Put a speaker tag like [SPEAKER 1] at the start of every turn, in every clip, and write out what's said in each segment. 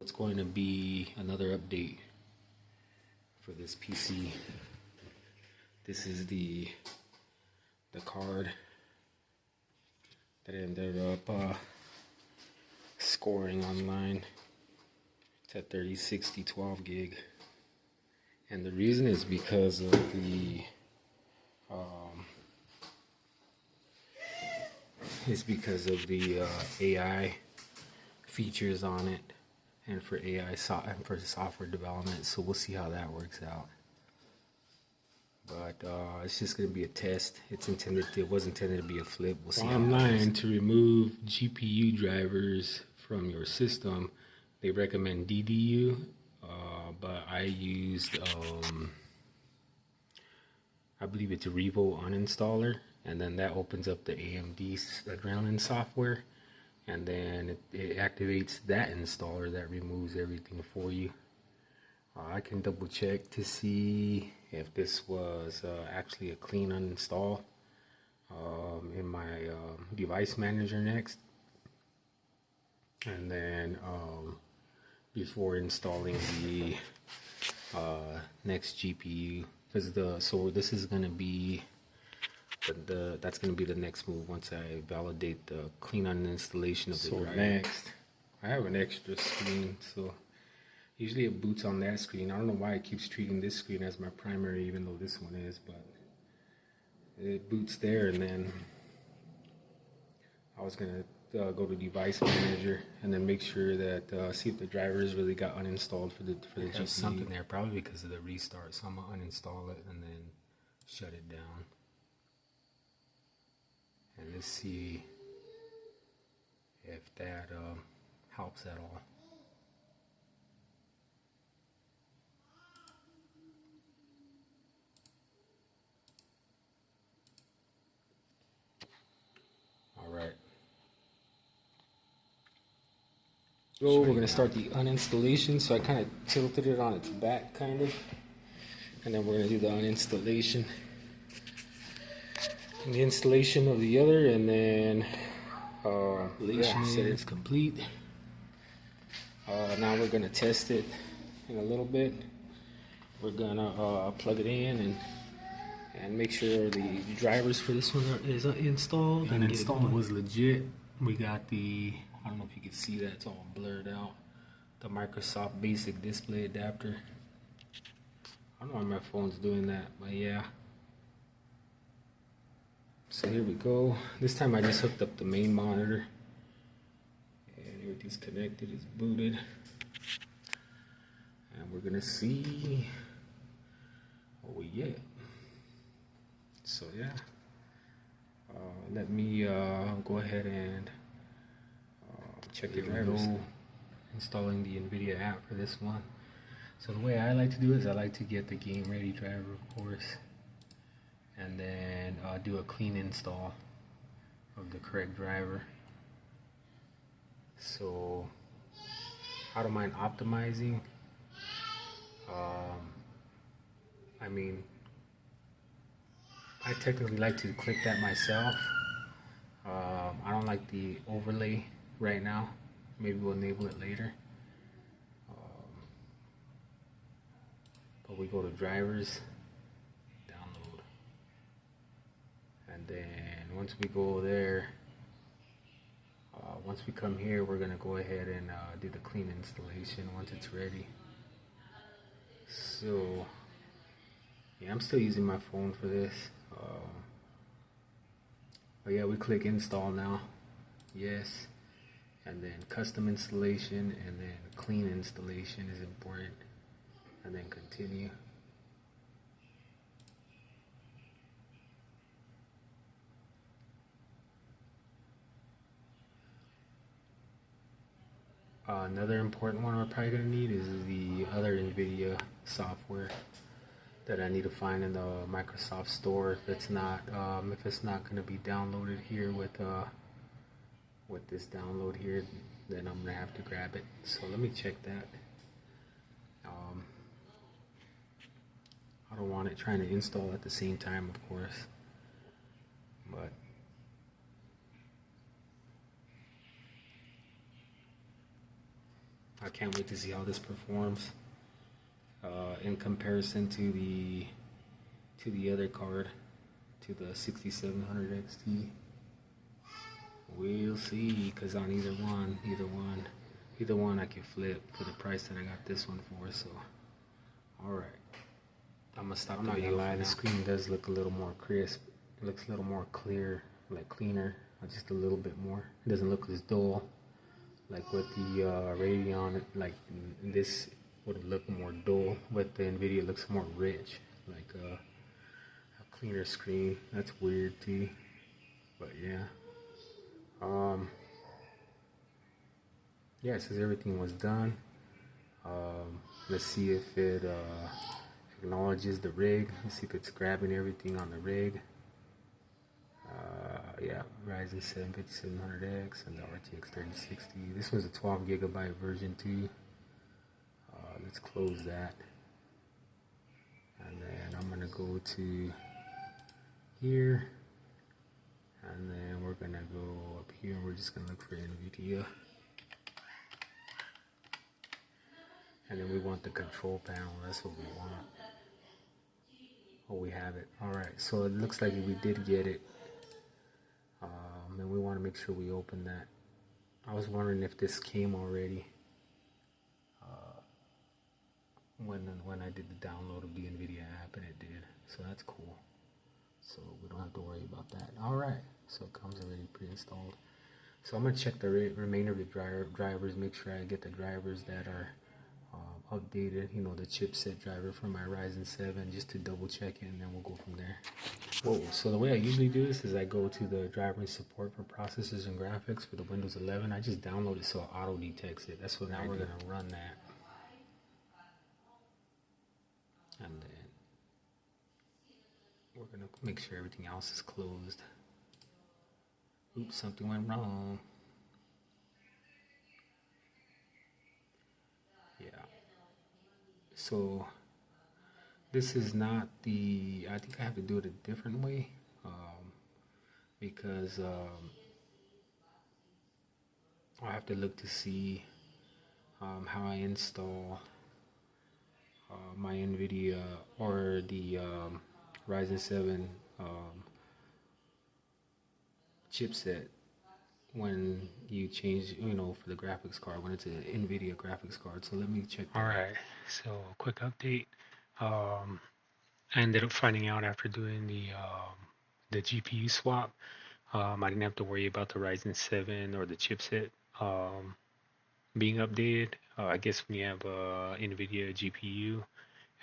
[SPEAKER 1] It's going to be another update for this PC. This is the card that ended up scoring online. It's at 3060 12 gig, and the reason is because of the AI features on it, and for for software development. So we'll see how that works out. But it's just going to be a test. It was intended to be a flip. We'll see. Online, to remove GPU drivers from your system, they recommend DDU, but I used I believe it's a Revo uninstaller, and then that opens up the AMD Adrenalin software, and then it activates that installer that removes everything for you. I can double check to see if this was actually a clean uninstall in my device manager next, and then before installing the next GPU, so this is going to be that's going to be the next move once I validate the clean uninstallation of the driver. Next, I have an extra screen, so usually it boots on that screen. I don't know why it keeps treating this screen as my primary, even though this one is, but it boots there. And then I was gonna go to device manager and then make sure that see if the drivers really got uninstalled for the GPU. Something there, probably because of the restart. So I'm gonna uninstall it and then shut it down. And let's see if that helps at all. Alright. So we're going to start the uninstallation. So I kind of tilted it on its back, kind of. And then we're going to do the uninstallation. And the installation of the other, and then installation is complete. Now we're going to test it in a little bit. We're going to plug it in and make sure the drivers for this one is installed. And installed was legit. We got the, I don't know if you can see that, it's all blurred out, the Microsoft basic display adapter. I don't know why my phone's doing that, but yeah. So here we go. This time I just hooked up the main monitor and everything's connected, it's booted, and we're gonna see what we get. So yeah, let me go ahead and check the drivers. Installing the NVIDIA app for this one. So the way I like to do it is I like to get the game ready driver, of course, and then do a clean install of the correct driver. So I don't mind optimizing. I mean, I technically like to click that myself. I don't like the overlay right now. Maybe we'll enable it later. But we go to drivers, download, and then once we go there, once we come here, we're gonna go ahead and do the clean installation once it's ready. So yeah, I'm still using my phone for this. But yeah, we click install now. Yes. And then custom installation, and then clean installation is important. And then continue. Another important one we're probably going to need is the other NVIDIA software that I need to find in the Microsoft Store. If it's not going to be downloaded here with this download here, then I'm going to have to grab it. So let me check that. I don't want it trying to install at the same time, of course, but I can't wait to see how this performs in comparison to the other card, to the 6700 XT. We'll see, because on either one I can flip for the price that I got this one for. So alright, I'm gonna stop. I'm not gonna lie, the screen does look a little more crisp. It looks a little more clear, like cleaner, just a little bit more. It doesn't look as dull like with the Radeon. Like this would look more dull, but the Nvidia looks more rich, like a cleaner screen. That's weird too, but yeah. Yeah, it says everything was done. Let's see if it acknowledges the rig. Let's see if it's grabbing everything on the rig. Yeah, Ryzen 7 5700X and the RTX 3060. This was a 12GB version too. Let's close that. And then I'm gonna go to here. And then we're gonna go up here and we're just gonna look for NVIDIA. And then we want the control panel, that's what we want. Oh, we have it. Alright, so it looks like we did get it. And we want to make sure we open that. I was wondering if this came already when I did the download of the NVIDIA app, and it did. So that's cool. So we don't have to worry about that. Alright, so it comes already pre-installed. So I'm going to check the remainder of the drivers, make sure I get the drivers that are updated, you know, the chipset driver for my Ryzen 7, just to double check it, and then we'll go from there. Whoa, so the way I usually do this is I go to the driver and support for processors and graphics for the Windows 11. I just download it so it auto detects it. That's what now we're going to run that. And then we're going to make sure everything else is closed. Oops, something went wrong. Yeah. So this is not the, I think I have to do it a different way, because I have to look to see how I install my NVIDIA or the Ryzen 7 chipset when you change, you know, for the graphics card, when it's an NVIDIA graphics card. So let me check that. Alright, so quick update. I ended up finding out after doing the GPU swap, I didn't have to worry about the Ryzen 7 or the chipset being updated. I guess when you have a NVIDIA GPU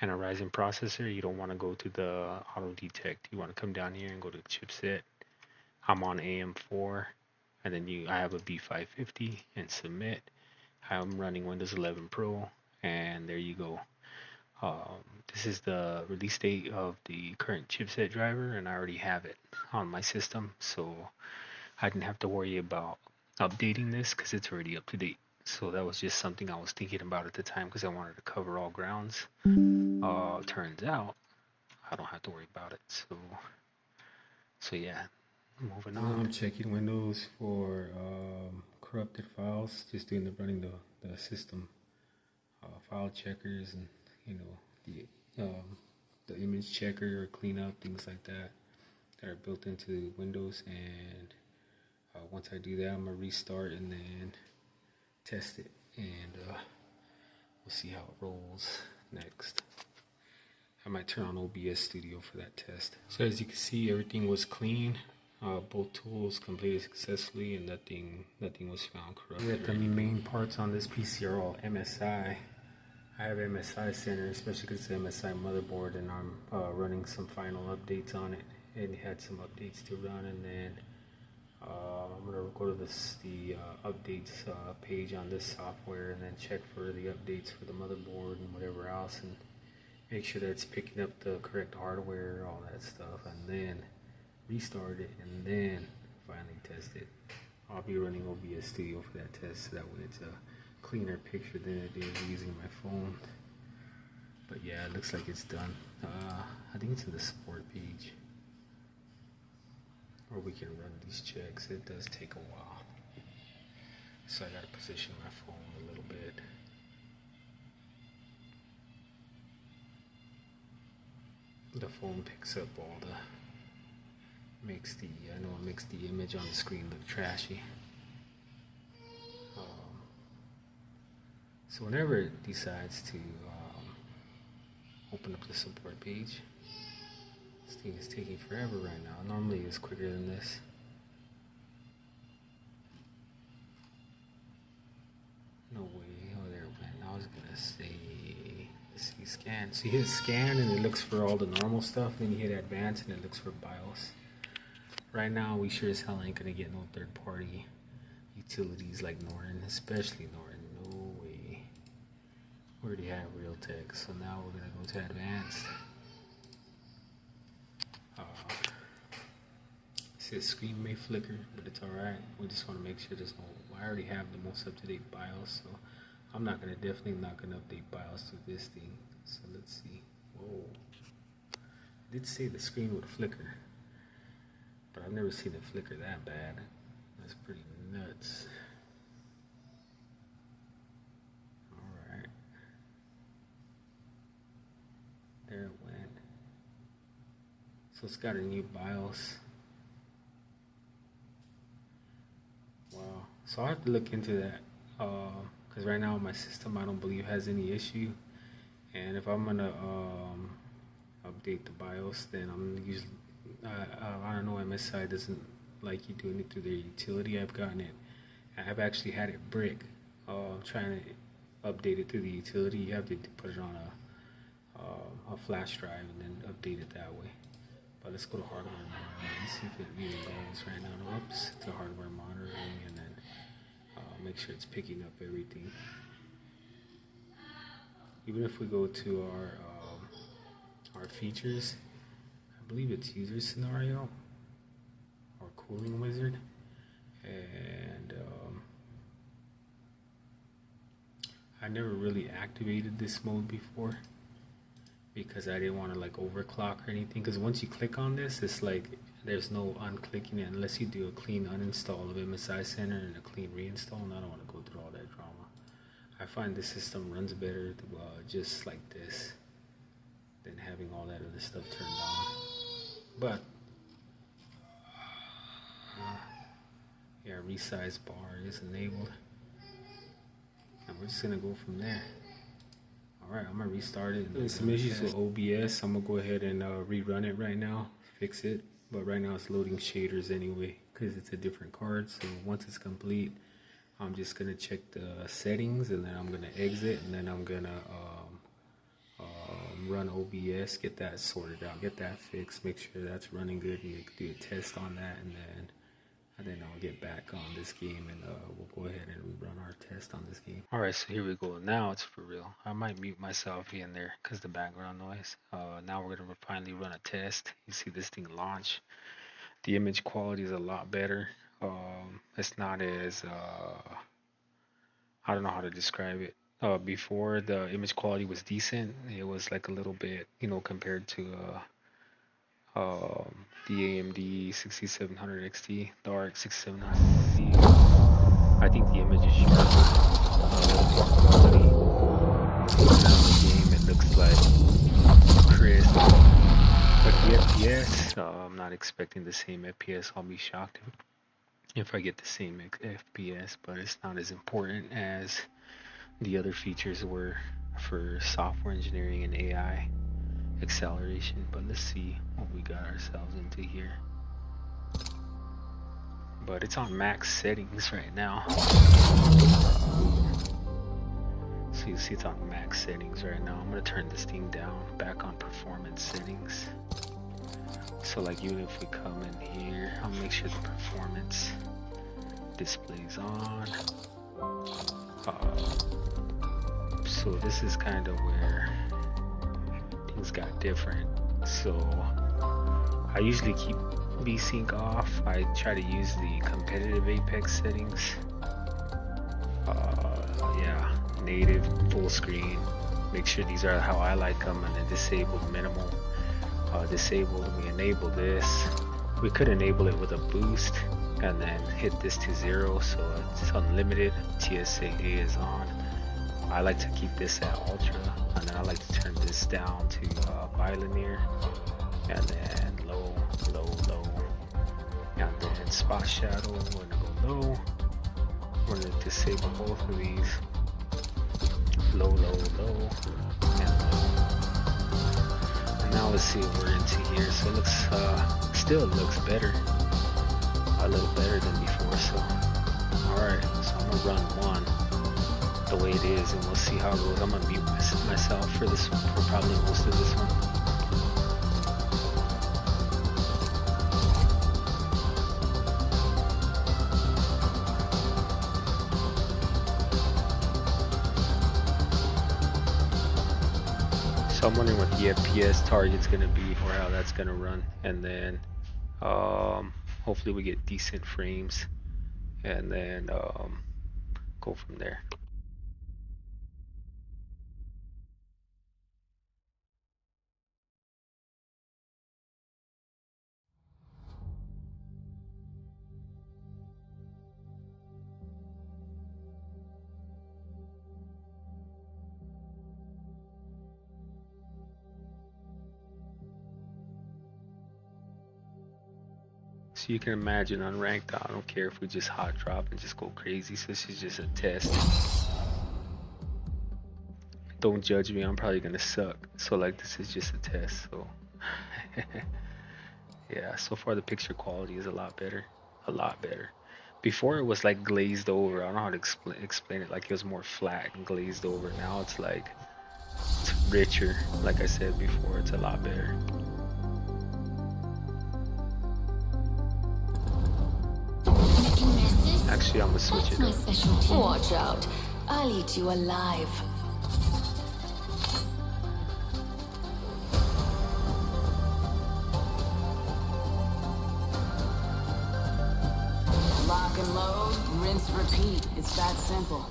[SPEAKER 1] and a Ryzen processor, you don't want to go to the auto detect. You want to come down here and go to chipset. I'm on AM4, and then I have a B550 and submit. I'm running Windows 11 Pro, and there you go. This is the release date of the current chipset driver, and I already have it on my system, so I didn't have to worry about updating this because it's already up to date. So that was just something I was thinking about at the time because I wanted to cover all grounds. Turns out I don't have to worry about it. So yeah, moving on. I'm checking Windows for corrupted files, just doing running the system file checkers, and you know, the image checker or cleanup, things like that are built into Windows. And once I do that, I'm gonna restart and then test it, and we'll see how it rolls next. I might turn on OBS Studio for that test. So as you can see, everything was clean. Both tools completed successfully, and nothing was found corrupted. The main parts on this PC are all MSI. I have MSI Center, especially because it's an MSI motherboard, and I'm running some final updates on it. It had some updates to run, and then I'm going to go to the updates page on this software, and then check for the updates for the motherboard and whatever else, and make sure that it's picking up the correct hardware, all that stuff, and then restart it, and then finally test it. I'll be running OBS Studio for that test, so that way it's a cleaner picture than it is using my phone. But yeah, it looks like it's done. I think it's in the support page, or we can run these checks. It does take a while, so I gotta position my phone a little bit. the phone picks up all the, makes the, I know it makes the image on the screen look trashy. So whenever it decides to open up the support page, this thing is taking forever right now. Normally it's quicker than this. No way. Oh, there it went. I was gonna say, let's see, scan. So you hit scan and it looks for all the normal stuff. Then you hit advanced and it looks for BIOS. Right now, we sure as hell ain't gonna get no third-party utilities like Norton, especially Norton. No way. We already have Realtek, so now we're gonna go to advanced. See, the screen may flicker, but it's alright. We just want to make sure there's no. I already have the most up-to-date BIOS, so I'm definitely not gonna update BIOS to this thing. So let's see. Whoa. I did say the screen would flicker, but I've never seen it flicker that bad. That's pretty nuts. Alright. There it went. So it's got a new BIOS. Wow. So I have to look into that. Because right now my system I don't believe has any issue. And if I'm gonna update the BIOS, then I'm usually I don't know, MSI doesn't like you doing it through their utility. I've actually had it brick. Trying to update it through the utility, you have to put it on a flash drive and then update it that way. But let's go to hardware monitoring. Let's see if it even goes right now. Oops, to hardware monitoring, and then make sure it's picking up everything. Even if we go to our features, I believe it's user scenario or cooling wizard, and I never really activated this mode before because I didn't want to like overclock or anything, because once you click on this, it's like there's no unclicking it unless you do a clean uninstall of MSI Center and a clean reinstall, and I don't want to go through all that drama. I find the system runs better just like this than having all that other stuff turned on. But yeah, resize bar is enabled, and we're just gonna go from there. Alright, I'm gonna restart it. There's some issues with OBS. I'm gonna go ahead and rerun it right now, fix it. But right now it's loading shaders anyway because it's a different card. So once it's complete, I'm just gonna check the settings, and then I'm gonna exit, and then I'm gonna run OBS, get that sorted out, get that fixed, make sure that's running good, and do a test on that, and then I'll get back on this game, and we'll go ahead and run our test on this game. Alright, so here we go. Now it's for real. I might mute myself here and there because the background noise. Now we're gonna finally run a test. You see this thing launch. The image quality is a lot better. It's not as I don't know how to describe it. Before, the image quality was decent. It was like a little bit, compared to the AMD 6700 XT, the RX 6700 XT. I think the image is sharper. The game, it looks like crisp. But the FPS, I'm not expecting the same FPS. I'll be shocked if I get the same FPS, but it's not as important as the other features were for software engineering and AI acceleration. But let's see what we got ourselves into here. But it's on max settings right now. So you see it's on max settings right now. I'm gonna turn this thing down, back on performance settings. So like even if we come in here, I'll make sure the performance display's on. So this is kind of where things got different. So I usually keep VSync off. I try to use the competitive Apex settings. Yeah, native, full screen. Make sure these are how I like them, and then disabled, minimal. Disabled, we enable this. We could enable it with a boost and then hit this to 0, so it's unlimited. TSA is on. I like to keep this at ultra, and then I like to turn this down to bilinear, and then low, low, low, and then spot shadow. We're gonna go low. We're gonna disable both of these. Low, low, low, and low. And now let's see what we're into here. So it looks, still looks better, a little better than before. So, all right. So I'm gonna run one the way it is, and we'll see how it goes. I'm gonna mute myself for this, for probably most of this one. So I'm wondering what the FPS target's gonna be, or how that's gonna run, and then hopefully we get decent frames, and then go from there. So you can imagine on ranked, I don't care if we just hot drop and just go crazy. So this is just a test. Don't judge me, I'm probably gonna suck. So like, this is just a test. So yeah, so far the picture quality is a lot better, a lot better. Before it was like glazed over. I don't know how to explain it. Like it was more flat and glazed over. Now it's like, it's richer. Like I said before, it's a lot better. Actually, I'm gonna switch it up.
[SPEAKER 2] Watch out, I'll eat you alive. Lock and load, rinse, repeat. It's that simple.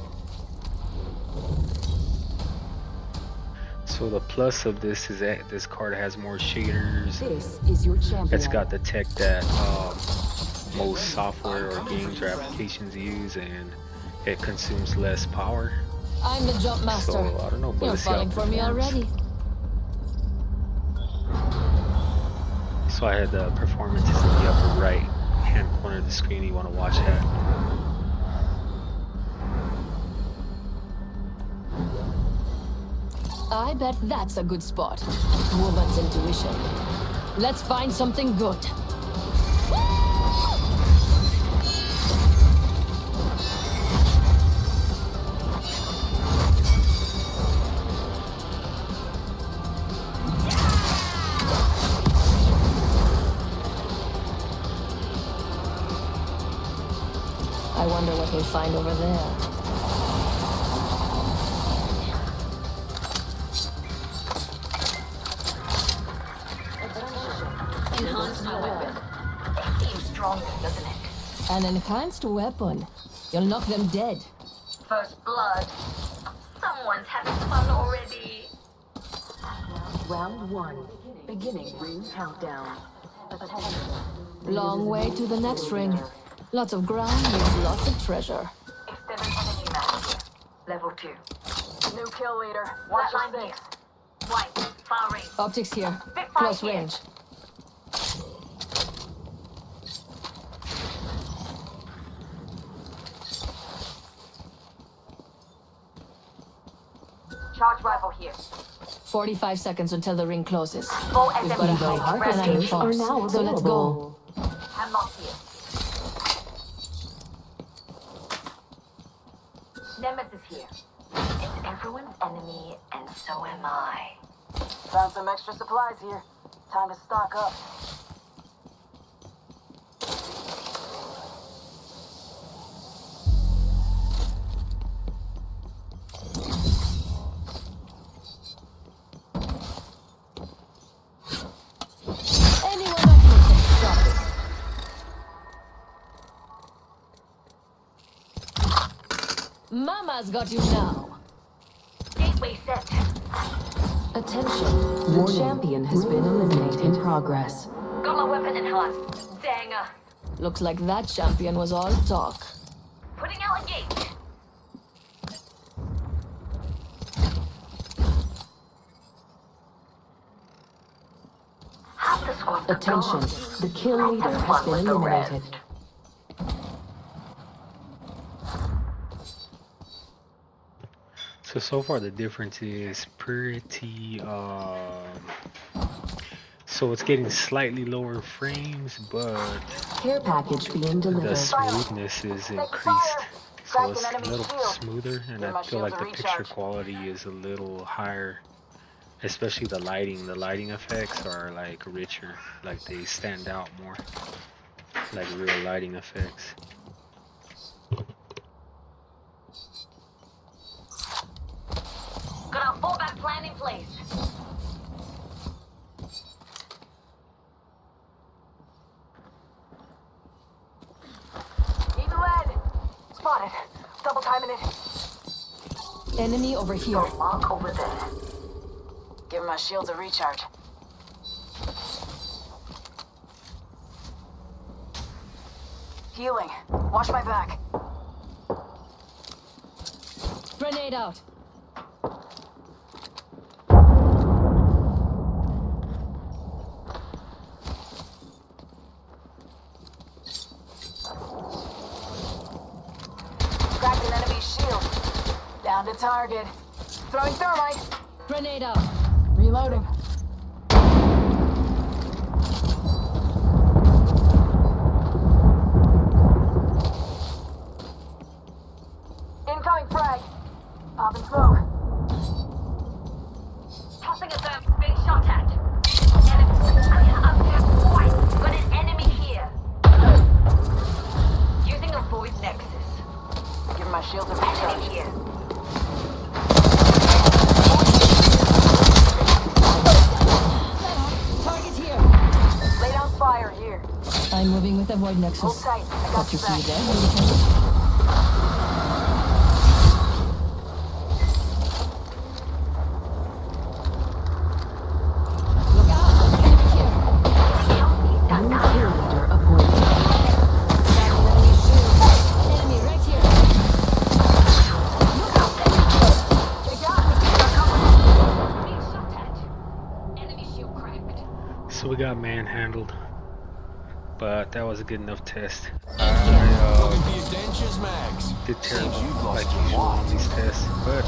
[SPEAKER 1] So the plus of this is that this card has more shaders.
[SPEAKER 2] This is your champion.
[SPEAKER 1] It's got the tech that most software or games or applications use, and it consumes less power.
[SPEAKER 2] I'm the jump master.
[SPEAKER 1] So I don't know, but
[SPEAKER 2] you're falling for me already.
[SPEAKER 1] So I had the performance in the upper right hand corner of the screen. You want to watch that.
[SPEAKER 2] I bet that's a good spot. Woman's intuition. Let's find something good. I wonder what we'll find over there.
[SPEAKER 3] Enhance my weapon. It seems stronger, doesn't it?
[SPEAKER 2] An enhanced weapon. You'll knock them dead.
[SPEAKER 3] First blood. Someone's having fun already.
[SPEAKER 4] Round 1. Beginning ring countdown.
[SPEAKER 2] Long way to the next ring. Lots of ground means lots of treasure.
[SPEAKER 3] Extended energy mass here. Level 2.
[SPEAKER 4] New kill leader. Watch your
[SPEAKER 3] Flatline here.
[SPEAKER 4] six.
[SPEAKER 3] White. Far range.
[SPEAKER 2] Optics here.
[SPEAKER 3] Spitfire
[SPEAKER 2] Close
[SPEAKER 3] here.
[SPEAKER 2] range.
[SPEAKER 3] Charge rifle here.
[SPEAKER 2] 45 seconds until the ring closes.
[SPEAKER 3] Full
[SPEAKER 2] We've got a
[SPEAKER 3] SMG.
[SPEAKER 2] high and I
[SPEAKER 4] Harvesters are
[SPEAKER 2] force.
[SPEAKER 4] now
[SPEAKER 2] So let's go.
[SPEAKER 4] available.
[SPEAKER 3] Hemlock here. Nemesis here. It's everyone's enemy, and so am I.
[SPEAKER 4] Found some extra supplies here. Time to stock up.
[SPEAKER 2] Anyone up for some shopping? Mama's got you now.
[SPEAKER 3] Gateway set.
[SPEAKER 4] Attention. The champion has been eliminated. In progress.
[SPEAKER 3] Got my weapon enhanced. Zanger.
[SPEAKER 2] Looks like that champion was all talk.
[SPEAKER 3] Putting out a gate.
[SPEAKER 4] Attention, the kill leader has been eliminated.
[SPEAKER 1] So far the difference is pretty so it's getting slightly lower frames, but
[SPEAKER 4] Care package being
[SPEAKER 1] the
[SPEAKER 4] delivered.
[SPEAKER 1] smoothness is increased. So it's a little smoother, and I feel like the picture quality is a little higher, especially the lighting. The lighting effects are like richer, like they stand out more, like real lighting effects.
[SPEAKER 3] Got our fallback plan in place. Even red. Spotted. Double timing it.
[SPEAKER 2] Enemy over here.
[SPEAKER 3] Mark over there.
[SPEAKER 2] Give my shields a recharge. Healing. Watch my back. Grenade out.
[SPEAKER 3] Cracked an enemy shield.
[SPEAKER 2] Down to target.
[SPEAKER 3] Throwing thermite.
[SPEAKER 2] Grenade out. Reloading.
[SPEAKER 3] Incoming frag. Popping smoke. Tossing a therm. Being shot at. Got an enemy here. Using a void nexus.
[SPEAKER 2] Give my shields a
[SPEAKER 3] Enemy
[SPEAKER 2] recharge.
[SPEAKER 3] here.
[SPEAKER 2] Target here.
[SPEAKER 3] Lay down fire here.
[SPEAKER 2] I'm moving with a void
[SPEAKER 3] Hold
[SPEAKER 2] nexus.
[SPEAKER 3] tight. I got
[SPEAKER 2] Got
[SPEAKER 3] you
[SPEAKER 2] your feet
[SPEAKER 3] back.
[SPEAKER 2] there. Look out! Enemy here.
[SPEAKER 4] New kill leader appointed.
[SPEAKER 2] Enemy shield. Enemy right here.
[SPEAKER 3] They got me. Being shot at. Enemy shield cracked.
[SPEAKER 1] So we got manhandled, but that was a good enough test.
[SPEAKER 5] Looking for your dentures, Max.
[SPEAKER 1] Did terrible
[SPEAKER 5] Seems you've lost
[SPEAKER 1] like
[SPEAKER 5] your
[SPEAKER 1] usual on these tests, but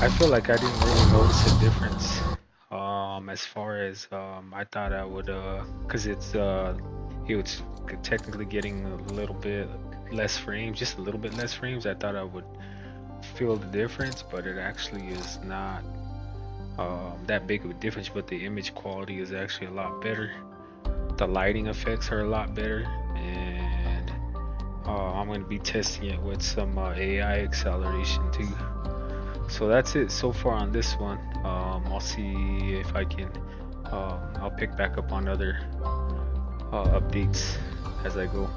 [SPEAKER 1] I feel like I didn't really notice a difference. As far as I thought I would, cause it was technically getting a little bit less frames, just a little bit less frames. I thought I would feel the difference, but it actually is not that big of a difference. But the image quality is actually a lot better. The lighting effects are a lot better, and I'm going to be testing it with some AI acceleration too. So that's it so far on this one. I'll see if I can I'll pick back up on other updates as I go.